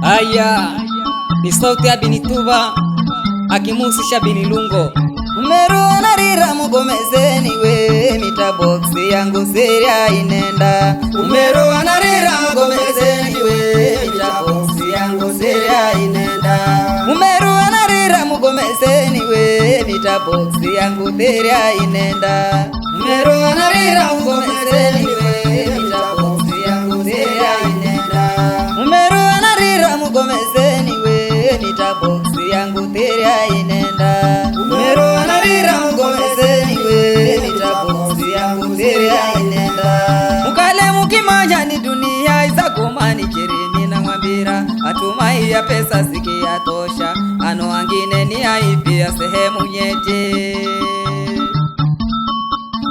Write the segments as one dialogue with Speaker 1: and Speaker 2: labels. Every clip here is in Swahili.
Speaker 1: Aya, ni sauti ya Binituba akimusisha Binilungo.
Speaker 2: Umeru narira mugomezeni we mitaboksi yangu seria inenda. Umeru narira mugomezeni we mitaboksi yangu seria inenda. Umeru narira mugomezeni we mitaboksi yangu seria inenda. Umeru narira mugomezeni we mitaboksi yangu seria inenda. Umeru narira mugomezeni we mitaboksi yangu seria inenda. Umeru narira mugomezeni we mitaboksi yangu seria inenda. Mukale mukimanya ni dunia izakomani cherini na mwambira atumai ya pesa siki ya tosha ano angine ni aipia sehemu nyete.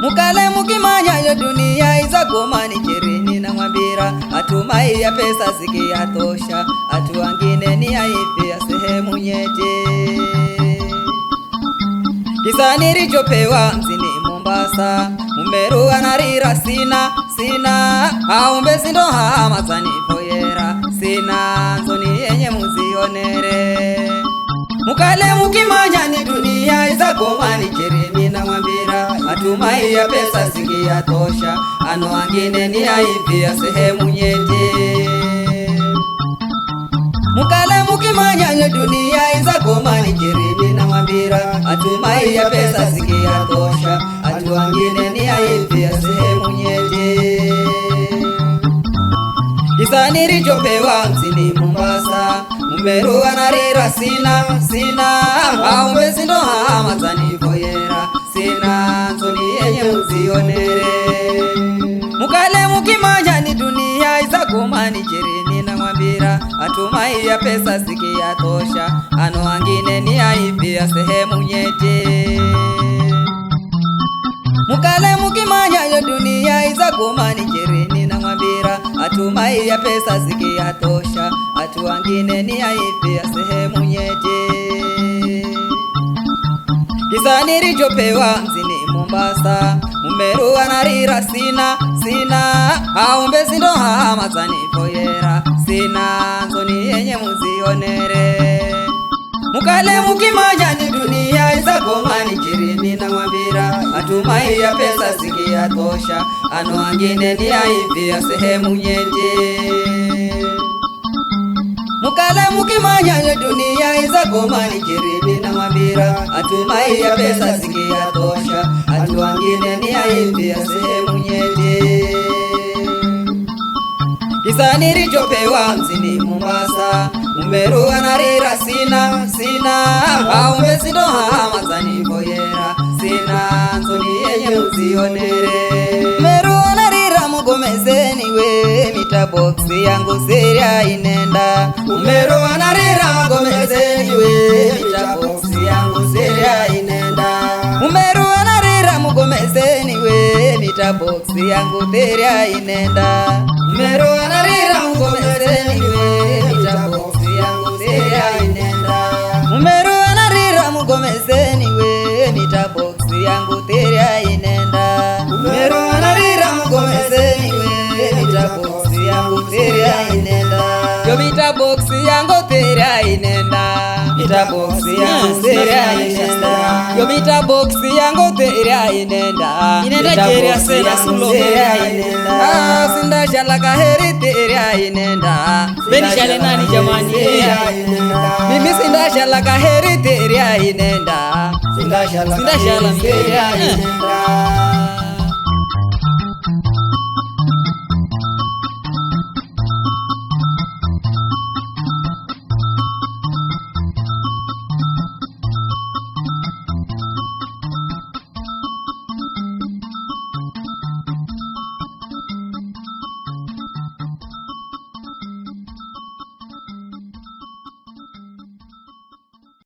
Speaker 2: Mukale mukimanya ya dunia izakomani cherini na mwambira atumai ya pesa siki ya tosha atu angine ni aipia sehemu nyete. Kisa nilichopewa mzini Mombasa, Umeru anarira sina aumbe sindo hama zanifoyera sina zoni yenye muzionere. Mukale mukimanya ni dunia izakomani cheremi na mwambira atumai ya pesa singi ya tosha ano angine ni aipia sehemu nyete. Mukale mukimanya ni dunia izakomani cheremi na mwambira atumai ya pesa singi ya tosha atu angine ni aipia sehemu nyete. Kisa nilichopewa mzini Mombasa, Umeru anarira sina aumbe sindo hama zanifoyera sina zoni yenye muzionere. Mukale mukimanya ni dunia izakomani cherini na mwambira atumai ya pesa siki ya tosha ano angine ni aipia sehemu nyete. Mukale mukimanya yo dunia izakomani cherini na mwambira atumai ya pesa siki ya tosha atu angine ni aipia sehemu nyete. Kisa nilichopewa mzini Mombasa, Umeru anarira sina aumbe sindo hama zanifoyera sina zoni yenye muzionere. Mukale mukimanya ni dunia izakomani cherini na mwambira atumai ya pesa siki ya tosha ano angine ni aipia sehemu nyete. Mukale mukimanya ni dunia izakomani cherini na mwambira atumai ya pesa siki ya tosha atu angine ni aipia sehemu nyete. Kisa nilichopewa mzini Mombasa, Umeru anarira sina aumbe sindo hama zanifoyera sina zoni yenye muzionere. Umeru anarira mugomezeni we mitaboksi yangu seria inenda. Umeru anarira mugomezeni we mitaboksi yangu seria inenda. Umeru anarira mugomezeni we mitaboksi yangu seria inenda. Umeru anarira mugomezeni we mitaboksi yangu seria inenda. Umeru anarira mugomezeni we mitaboksi yangu seria inenda. Umeru anarira mugomezeni we mitaboksi yangu seria inenda. Yo mitaboksi yangu seria inenda. Mitaboksi yangu seria inenda. Yo mitaboksi yangu seria inenda.
Speaker 1: Inenda jeria sena sulo
Speaker 2: inenda. Sinda shalaka heri seria inenda.
Speaker 1: Beni shale nani jamani?
Speaker 2: Mimi sinda shalaka heri seria inenda. Sinda shala seria inenda.